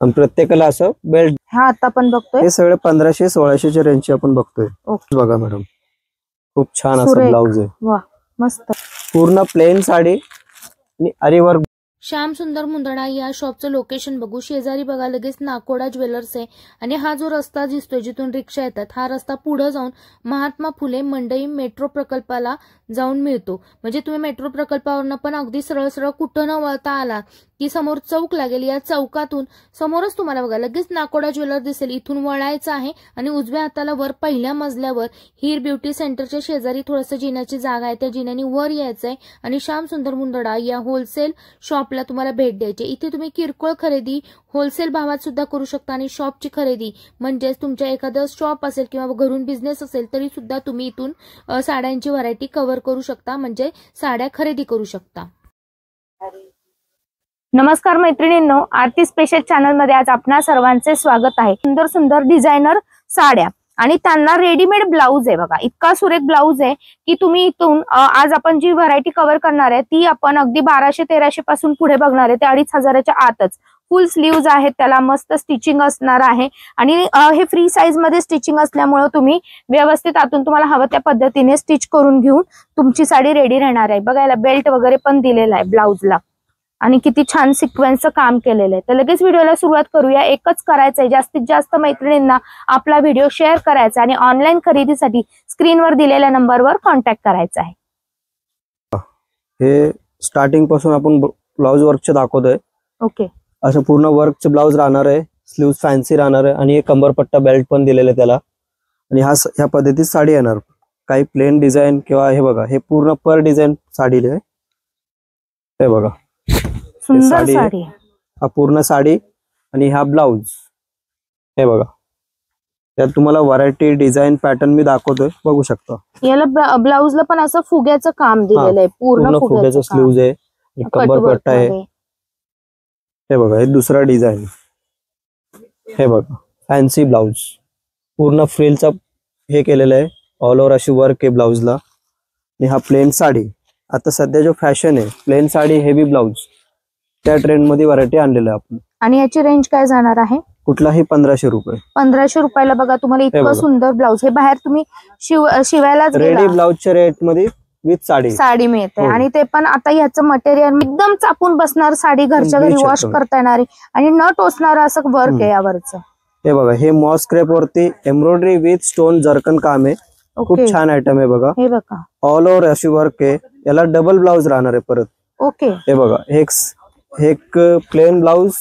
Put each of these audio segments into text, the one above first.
आणि प्रत्येकाला असं बेल्ट. हा आता आपण बघतोय हे सगळे 1500-1600 च्या रेंजचे आपण बघतोय. बघा मॅडम, खूप छान असं ब्लाउज आहे. वा मस्त. पूर्ण प्लेन साडी आणि आरी वर्क. श्याम सुंदर मुंदडा या शॉपचं लोकेशन बघू. शेजारी बघा लगेच नाकोडा ज्वेलर्स आहे आणि हा जो रस्ता दिसतोय जिथून रिक्षा येतात हा रस्ता पुढे जाऊन महात्मा फुले मंडई मेट्रो प्रकल्पाला जाऊन मिळतो. म्हणजे तुम्ही मेट्रो प्रकल्पावरनं पण अगदी सरळ सरळ कुठं न वळता आला की समोर चौक लागेल. या चौकातून समोरच तुम्हाला बघा लगेच नाकोडा ज्वेलर दिसेल. इथून वळायचं आहे आणि उजव्या हाताला वर पहिल्या मजल्यावर हीर ब्युटी सेंटरच्या शेजारी थोडंसं जिन्याची जागा आहे. त्या जिन्याने वर यायचंय आणि श्याम सुंदर मुंदडा या होलसेल शॉपला तुम्हाला भेट द्यायची. इथे तुम्ही किरकोळ खरेदी होलसेल भावात सुद्धा करू शकता आणि शॉपची खरेदी म्हणजेच तुमच्या एखादं शॉप असेल किंवा घरून बिझनेस असेल तरी सुद्धा तुम्ही इथून साड्यांची व्हरायटी कव्हर करू शकता, म्हणजे साड्या खरेदी करू शकता. नमस्कार मैत्रिणींनो, आरती स्पेशल चॅनल मध्ये आज आपणा सर्वांचे स्वागत आहे. सुंदर सुंदर डिझायनर साड्या आणि त्यांना रेडीमेड ब्लाऊज आहे. बघा इतका सुरेख ब्लाऊज आहे की तुम्ही इथून आज आपण जी व्हरायटी कव्हर करणार आहे ती आपण अगदी 1200-1300 पासून पुढे बघणार आहे. ते 2500च्या आतच फुल स्लीव्ज आहेत, त्याला मस्त स्टिचिंग असणार आहे आणि हे फ्री साईज मध्ये स्टिचिंग असल्यामुळे तुम्ही व्यवस्थित आतून तुम्हाला हवं त्या पद्धतीने स्टिच करून घेऊन तुमची साडी रेडी राहणार आहे. बघा याला बेल्ट वगैरे पण दिलेला आहे ब्लाऊजला आणि किती छान सिक्वेन्सचं काम केलेलं आहे. तर लगेच व्हिडिओला सुरुवात करूया. एकच करायचंय, जास्तीत जास्त मैत्रिणींना आपला व्हिडिओ शेअर करायचा आणि ऑनलाईन खरेदीसाठी स्क्रीनवर दिलेल्या नंबरवर कॉन्टॅक्ट करायचा आहे. हे स्टार्टिंग पासून आपण ब्लाऊज वर्कचे दाखवतोय. ओके, असं पूर्ण वर्कचं ब्लाऊज राहणार आहे. स्लीव्स फॅन्सी राहणार आहे आणि एक कंबरपट्टा बेल्ट पण दिलेला आहे त्याला. आणि ह्या पद्धतीत साडी येणार. काही प्लेन डिझाईन किंवा हे बघा हे पूर्ण पर डिझाईन साडी आहे. हे बघा सुंदर साडी, हा पूर्ण साडी आणि हा ब्लाऊज. हे बघा त्यात तुम्हाला व्हरायटी डिझाईन पॅटर्न मी दाखवतोय, बघू शकता. याला ब्लाऊजला पण असं फुग्याचं काम दिलेलं आहे. पूर्ण फुग्याचं स्लीव्ज आहे, कंबरपट्टा आहे. हे बघा हे दुसरा डिझाईन. हे बघा फॅन्सी ब्लाऊज पूर्ण फ्रिलचा हे केलेलं आहे. ऑल ओव्हर अशी वर्क आहे ब्लाऊजला. आणि हा प्लेन साडी. आता सध्या जो फॅशन आहे प्लेन साडी हेवी ब्लाऊज, त्या ट्रेंड मध्ये व्हरायटी आणलेलं आहे आपण. आणि याची रेंज काय जाणार आहे? कुठलाही 1500 रुपये. 1500 रुपयाला बघा तुम्हाला इतकं सुंदर ब्लाऊज. हे बाहेर तुम्ही शिवायला रेडी ब्लाऊजच्या रेट मध्ये विथ साडी मिळते. आणि ते पण आता ह्याचं मटेरियल एकदम चापून बसणार साडी, घरच्या घरी वॉश करता येणारी आणि न टोचणार असं वर्क आहे यावरचं. हे बघा हे मॉस क्रेप वरती एम्ब्रॉयडरी विथ स्टोन जर्कन काम आहे. खूप छान आयटम आहे बघा. हे बघा ऑल ओव्हर अशी वर्क आहे. याला डबल ब्लाऊज राहणार आहे परत. ओके, हे बघा एक प्लेन ब्लाऊज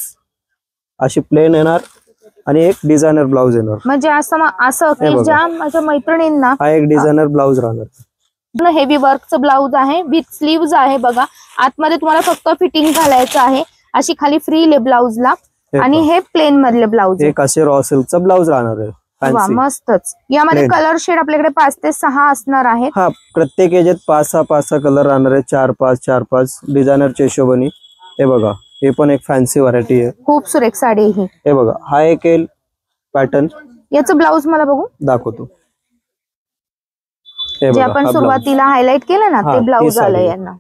अशी प्लेन येणार आणि एक डिझायनर ब्लाऊज येणार. म्हणजे असं की ज्या माझ्या मैत्रिणींना हा एक डिझायनर ब्लाऊज राहणार. हेवी वर्कचं ब्लाऊज आहे विथ स्लीव्ज आहे. बघा आतमध्ये तुम्हाला फक्त फिटिंग घालायचं आहे. अशी खाली फ्री ब्लाऊजला आणि हे प्लेन मधले ब्लाऊज. एक असे रॉ सिल्कचं ब्लाऊज राहणार आहे. मस्तच. यामध्ये कलर शेड आपल्याकडे 5 ते 6 असणार आहेत. हा प्रत्येक याच्यात 5-6 कलर राहणार आहे. 4-5 डिझायनरच्या हिशोबाने. हे बघा हे पण एक फॅन्सी व्हरायटी आहे. खूप सुरेख साडी ही. हे बघा हा एक पॅटर्न. याचं ब्लाऊज मला बघू दाखवतो. जे आपण सुरुवातीला हायलाइट केलं ना ते ब्लाऊज आलं यांना.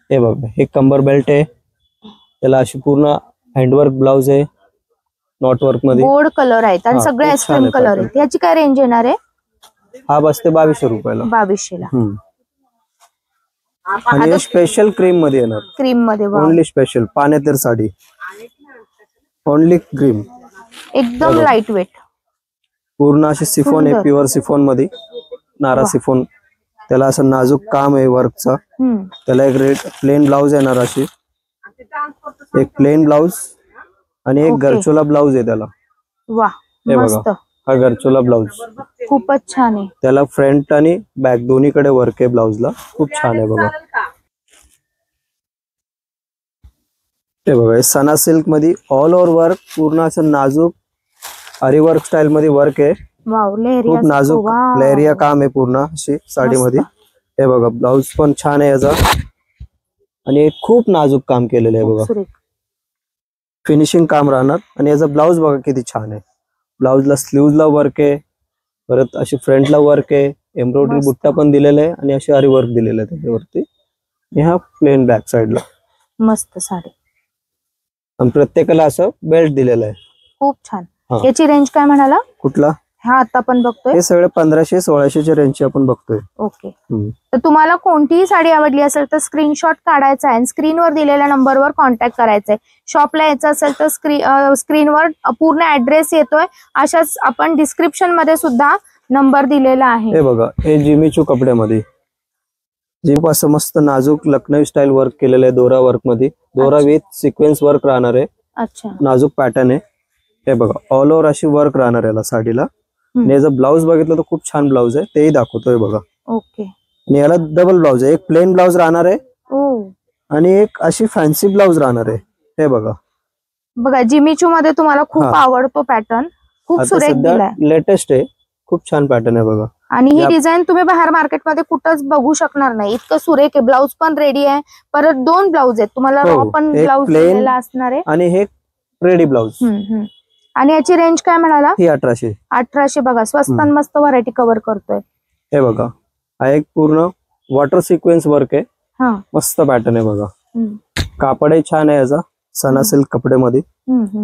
हे बघा हे कंबर बेल्ट आहे. त्याला अशी पूर्ण हँडवर्क ब्लाऊज आहे. नॉट वर्क मध्ये गोल्ड कलर आहेत आणि सगळे आईस्क्रीम कलर आहेत. याची काय रेंज येणार आहे? हा बसते 2200 रुपयाला. 2200ला. आणि हे स्पेशल क्रीम मध्ये येणार. क्रीम मध्ये ओनली स्पेशल पाण्यातील साडी. ओनली क्रीम, एकदम लाईट वेट. पूर्ण अशी सिफॉन आहे. प्युअर सिफॉन मध्ये नारा सिफॉन. त्याला असं नाजूक काम आहे वर्कचा. त्याला एक प्लेन ब्लाऊज येणार अशी. एक प्लेन ब्लाऊज आणि एक गरचोला ब्लाऊज आहे त्याला. वा मस्त. हा गरचोला ब्लाऊज खूपच छान आहे. त्याला फ्रंट आणि बॅक दोन्हीकडे वर्क आहे ब्लाऊजला. खूप छान आहे बघा. हे बघा सना सिल्क मध्ये ऑल ओव्हर वर्क पूर्ण असं नाजूक आरी वर्क स्टाईल मध्ये वर्क आहे. खूप नाजूक लेहरिया काम आहे पूर्ण अशी साडीमध्ये. हे बघा ब्लाऊज पण छान आहे याचा आणि खूप नाजूक काम केलेलं आहे बघा. फिनिशिंग काम राहणार. आणि याचा ब्लाऊज बघा किती छान आहे. ब्लाऊजला स्लीव्हजला वर्क आहे, परत अशी फ्रंटला वर्क आहे. एम्ब्रॉयडरी बुट्टा पण दिलेला आहे आणि अशी आरी वर्क दिलेलं आहे त्याच्यावरती. ह्या प्लेन बॅक साइडला. मस्त साडी. आणि प्रत्येकाला असं बेल्ट दिलेलं आहे. खूप छान. हा. याची रेंज काय म्हणाला? कुठला? हा आता आपण बघतोय हे सगळे 1500-1600च्या रेंजची आपण बघतोय. ओके. तर तुम्हाला कोणतीही साडी आवडली असेल तर स्क्रीनशॉट काढायचा आहे आणि स्क्रीनवर दिलेल्या नंबरवर कॉन्टॅक्ट करायचा आहे. शॉपला यायचं असेल तर स्क्रीनवर पूर्ण ऍड्रेस येतोय. अशाच आपण डिस्क्रिप्शन मध्ये सुद्धा नंबर दिलेला आहे. हे बघा, हे जिमीचू कपड्यामध्ये जीप असं मस्त नाजूक लखनवी स्टाईल वर्क केलेलं आहे. दोरा वर्क मध्ये, दोरा विथ सिक्वेन्स वर्क राहणार आहे. अच्छा. नाजूक पॅटर्न आहे. हे बघा, ऑल ओव्हर अशी वर्क राहणार याला साडीला. आणि याचं ब्लाऊज बघितलं तर खूप छान ब्लाऊज आहे, तेही दाखवतोय बघा. ओके. आणि याला डबल ब्लाऊज आहे. एक प्लेन ब्लाऊज राहणार आहे आणि एक अशी फॅन्सी ब्लाऊज राहणार आहे. हे बघा बघा, जिमीचू मध्ये तुम्हाला खूप आवडतो पॅटर्न, खूप सुरेख दिलाय. लेटेस्ट आहे, खूप छान पॅटर्न आहे बघा. आणि ही डिझाईन तुम्ही बाहेर मार्केटमध्ये कुठंच बघू शकणार नाही, इतकं सुरेख आहे. ब्लाऊज पण रेडी आहे. परत 2 ब्लाऊज आहेत तुम्हाला, रॉ पण ब्लाऊज दिलेला असणार आहे आणि हे रेडी ब्लाऊज. आणि याची रेंज काय म्हणाला? ही 1800. 1800. बघा, स्वस्त आणि मस्त व्हरायटी कव्हर करतोय. हे बघा, हा एक पूर्ण वॉटर सिक्वेन्स वर्क आहे. मस्त पॅटर्न आहे बघा. कापडही छान आहे याचा, सना सिल्क कपड्यामध्ये.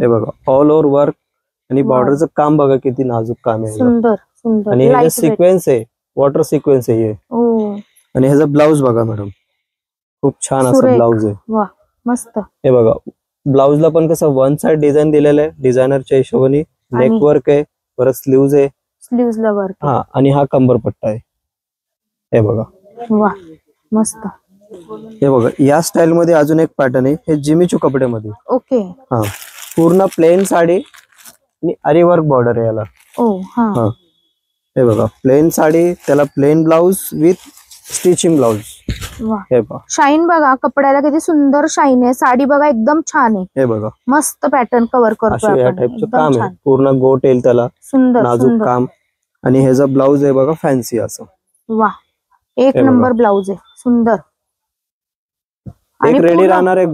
हे बघा, ऑल ओव्हर वर्क आणि बॉर्डरचं काम बघा, किती नाजूक काम आहे. सुंदर सुंदर. आणि हे सिक्वेन्स आहे, वॉटर सिक्वेन्स आहे हे. आणि ह्याचा ब्लाऊज बघा मॅडम, खूप छान असं ब्लाऊज आहे. वा, मस्त. हे बघा, ब्लाऊजला पण कसं वन साइड डिझाईन दिलेलं आहे डिझायनरच्या हिशोबाने. नेक वर्क आहे, परत स्लीव्ज आहे. स्लीव्जला वर्क. हा, आणि हा कंबर पट्टा आहे. हे बघा, वा, मस्त. हे बघा, या स्टाईल मध्ये अजून एक पॅटर्न आहे, हे जिमीचू कपड्यामध्ये. ओके. हा, पूर्ण प्लेन साडी आणि आरी वर्क बॉर्डर आहे याला. हा. हे बघा, प्लेन साडी, त्याला plain blouse with stitching blouse. हे बघा, शाईन बघा कपड्याला, किती सुंदर शाईन आहे. साडी बघा एकदम छान आहे. हे बघा, मस्त पॅटर्न कव्हर करतो. या टाइपचं काम आहे, पूर्ण गोट येईल त्याला, सुंदर नाजूक काम. आणि ह्याचा ब्लाऊज आहे बघा, फॅन्सी असं. वा, एक नंबर ब्लाऊज आहे, सुंदर. एक रेडी राहणार, एक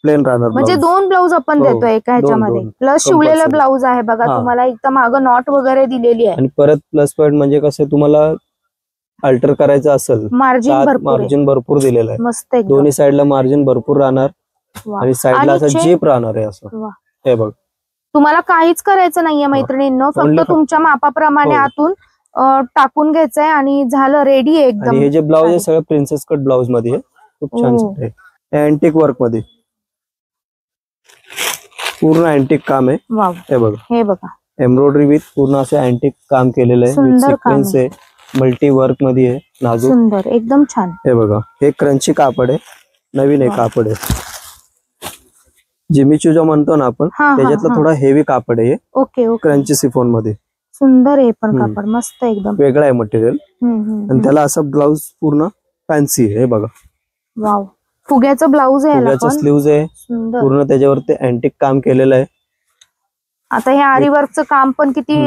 प्लेन राहणार. म्हणजे 2 ब्लाऊज आपण देतोय एका ह्याच्यामध्ये. प्लस शिवलेला ब्लाऊज आहे बघा तुम्हाला, एकदम मागं नॉट वगैरे दिलेली आहे. आणि परत प्लस पॉइंट म्हणजे कसं, तुम्हाला अल्टर करायचं असेल, मार्जिन भरपूर दिलेलं आहे. मस्त. दोन्ही साईडला मार्जिन भरपूर राहणार आणि साईडला असं जीप राहणार आहे असं. हे बघ, तुम्हाला काहीच करायचं नाहीये मैत्रिणींनो, फक्त तुमच्या मापाप्रमाणे आतून टाकून घ्यायचंय आणि झालं, रेडी आहे एकदम. हे जे ब्लाऊज आहे सगळं प्रिन्सेस कट ब्लाऊज मध्ये आहे, खूप छान आहे. अँटिक वर्क मध्ये पूर्ण अँटिक काम आहे. हे बघा, हे बघा, एम्ब्रॉयडरी विथ पूर्ण असं अँटिक काम केलेलं आहे. सिक्वेन्स आहे, मल्टी वर्क मध्ये आहे, नाजूक सुंदर, एकदम छान. हे बघा, हे क्रंची कापड आहे, नवीन आहे कापड आहे. जिमीचू जो म्हणतो ना आपण, त्याच्यातलं थोडा हेवी कापड आहे. ओके. क्रंची सिफॉन मध्ये सुंदर आहे पण कापड, मस्त एकदम वेगळा आहे मटेरियल. आणि त्याला असं ब्लाऊज पूर्ण फॅन्सी आहे. हे बघा, वाव, फुग्याचं ब्लाऊज आहे, फुग्याचं स्लीव्ज आहे, पूर्ण त्याच्यावरती अँटिक काम केलेलं आहे. आता हे आरी वर्कचं काम पण किती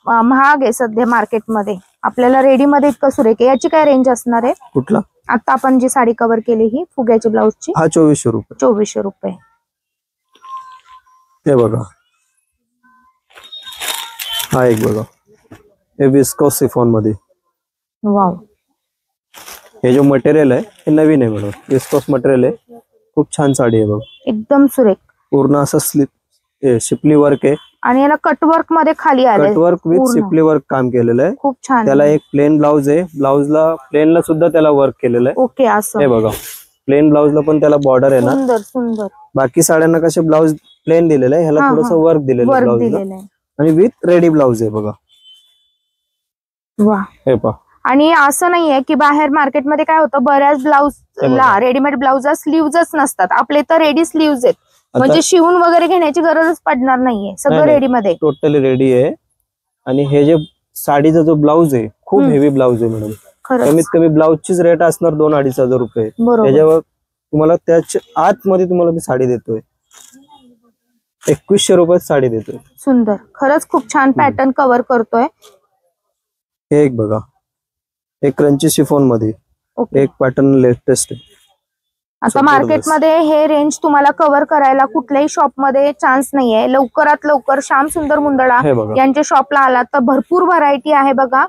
महाग आहे सध्या मार्केटमध्ये, आपल्याला रेडी मध्ये इतकं सुरेख आहे. याची काय रेंज असणार आहे? कुठला? आता आपण जी साडी कव्हर केली ही फुग्याची ब्लाऊजची, हा 2400 रुपये. 2400 रुपये. हे बघा, हा एक बघा, हे विस्कोस सिफॉन मध्ये. वाव, हे जो मटेरियल आहे हे नवीन आहे मॅडम, विस्कोस मटेरियल आहे, खूप छान साडी आहे बघ, एकदम सुरेख. पूर्ण असं शिपली वर्क आहे आणि याला कटवर्क मध्ये खाली आले, कटवर्क विथ शिपली वर्क काम केलेलं आहे, खूप छान. त्याला एक प्लेन ब्लाऊज आहे, ब्लाऊजला प्लेनला सुद्धा त्याला वर्क केलेलं आहे. ओके, असं हे बघा, प्लेन ब्लाऊजला पण त्याला बॉर्डर आहे ना. सुंदर सुंदर. बाकी साड्यांना कसे ब्लाऊज प्लेन दिलेलं आहे, ह्याला थोडंसं वर्क दिलेलं आहे ब्लाऊजला, आणि विथ रेडी ब्लाऊज आहे बघा. वा, हे पहा. आणि असं नाहीये की बाहेर मार्केटमध्ये काय होतं, बऱ्याच ब्लाऊजला रेडीमेड ब्लाऊजला स्लीव्हच नसतात, आपले तर रेडी स्लीव्ज आहेत, म्हणजे शिवून वगैरे घेण्याची गरजच पडणार नाहीये, सगळं रेडी मध्ये, टोटली रेडी आहे. आणि हे जे साडीचा जो ब्लाऊज आहे खूप हेवी ब्लाऊज आहे मॅडम, कमीत कमी ब्लाऊजचीच रेट असणार 2-2,500 रुपये. त्याच्यावर तुम्हाला त्याच्या आतमध्ये तुम्हाला मी साडी देतोय 2100 रुपयात साडी देतोय. सुंदर, खरंच खूप छान पॅटर्न कव्हर करतोय. हे एक बघा, एक क्रंची शिफॉन मध्ये एक पॅटर्न लेटेस्ट आहे. आता मार्केटमध्ये हे रेंज तुम्हाला कव्हर करायला कुठल्याही शॉप मध्ये चान्स नाहीये. लवकरात लवकर श्याम सुंदर मुंदडा यांच्या शॉपला आला तर भरपूर व्हरायटी आहे बघा,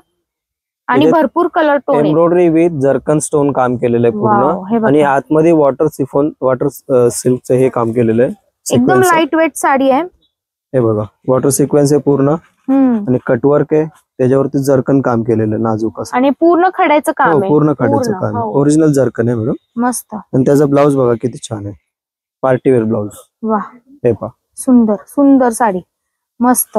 आणि भरपूर colour tone, embroidery with zircon stone काम केलेलं आहे पूर्ण, आणि आतमध्ये वॉटर सिफॉन वॉटर सिल्कचं हे काम केलेलं आहे. एकदम लाईट वेट साडी आहे. हे बघा वॉटर सिक्वेन्स आहे पूर्ण आणि कटवर्क आहे, त्याच्यावरती जर्कन काम केलेलं नाजूक असं आणि पूर्ण खड्याचं काम आहे. पूर्ण खड्याचं काम आहे. ओरिजिनल जर्कन आहे मॅडम. मस्त. आणि त्याचा ब्लाऊज बघा किती छान आहे, पार्टीवेअर ब्लाऊज. वा हे पहा सुंदर सुंदर साडी मस्त.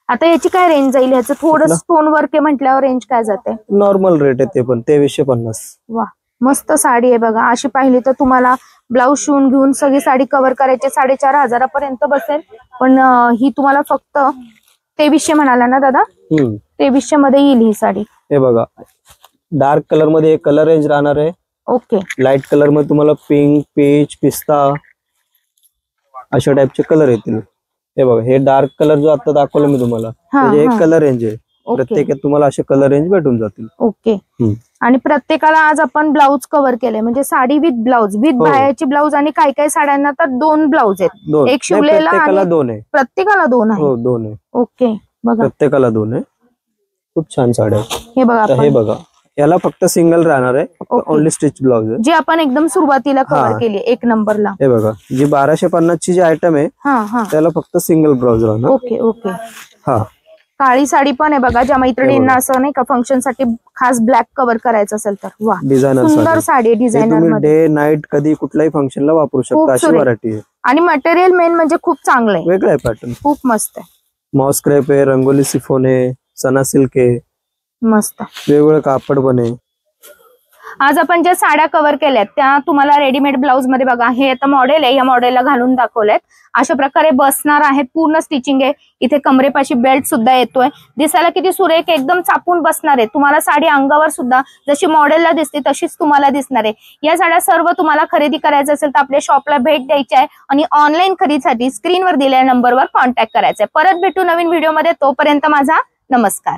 आता याची काय रेंज जाईल? ह्याचं थोडं स्टोन वर्क आहे म्हटल्यावर रेंज काय जाते? नॉर्मल रेट आहे ते पण 2350. वा मस्त साडी आहे बघा. अशी पाहिली तर तुम्हाला ब्लाऊज शिवून घेऊन सगळी साडी कव्हर करायची 4500 पर्यंत बसेल. पण ही तुम्हाला फक्त 2300 म्हणाला ना दादा? 2300 मध्ये येईल ही साडी. हे बघा डार्क कलर मध्ये कलर रेंज राहणार आहे. ओके. लाईट कलर मध्ये तुम्हाला पिंक, पीच, पिस्ता अशा टाइपचे कलर येतील. हे बघा हे डार्क कलर जो आता दाखवला मी तुम्हाला त्याचे एक कलर रेंज आहे. प्रत्येकात तुम्हाला असे कलर रेंज भेटून जातील. ओके. आणि प्रत्येकाला आज आपण ब्लाऊज कव्हर केले, म्हणजे साडी विथ ब्लाऊज, विथ बायाची ब्लाऊज. आणि काही काही साड्यांना तर 2 ब्लाऊज आहेत, एक शिवलेला प्रत्येकाला 2 आहे. प्रत्येकाला 2 आहे. हो 2 आहे. ओके बघा प्रत्येकाला 2 आहे. खूप छान साड्या. हे बघा हे बघा याला फक्त सिंगल राहणार आहे, ओनली स्टिच ब्लाऊज आहे, जी आपण एकदम सुरुवातीला कव्हर केली 1 नंबरला. हे बघा जी 1250 ची जी आयटम आहे त्याला फक्त सिंगल ब्लाऊज राहणार. Okay okay. हा काळी साडी पण आहे बघा, ज्या मैत्रिणींना असं नाही का फंक्शन साठी खास ब्लॅक कव्हर करायचं असेल तर. वा डिझायनर सुंदर साडी डिझायनर मध्ये. डे नाईट कधी कुठल्याही फंक्शनला वापरू शकता अशी व्हरायटी आहे. आणि मटेरियल मेन म्हणजे खूप चांगलं आहे, वेगळं आहे पॅटर्न, खूप मस्त आहे. मॉस क्रेप आहे, रंगोली सिफोन आहे, सना सिल्क आहे, मस्त वेगवेगळं कापड पण आहे. आज आपण ज्या साड्या कव्हर केल्यात त्या तुम्हाला रेडीमेड ब्लाऊज मध्ये बघा, हे आता मॉडेल आहे, या मॉडेलला घालून दाखवलेत. अशा प्रकारे बसणार आहेत, पूर्ण स्टिचिंग आहे. इथे कमरेपाशी बेल्ट सुद्धा येतोय. दिसायला किती सुरेख, एकदम चापून बसणार आहे. तुम्हाला साडी अंगावर सुद्धा जशी मॉडेलला दिसते तशीच तुम्हाला दिसणार आहे. या साड्या सर्व तुम्हाला खरेदी करायचं असेल तर आपल्या शॉपला भेट द्यायची आहे आणि ऑनलाईन खरेदीसाठी स्क्रीनवर दिलेल्या नंबरवर कॉन्टॅक्ट करायचा आहे. परत भेटू नवीन व्हिडिओमध्ये, तोपर्यंत माझा नमस्कार.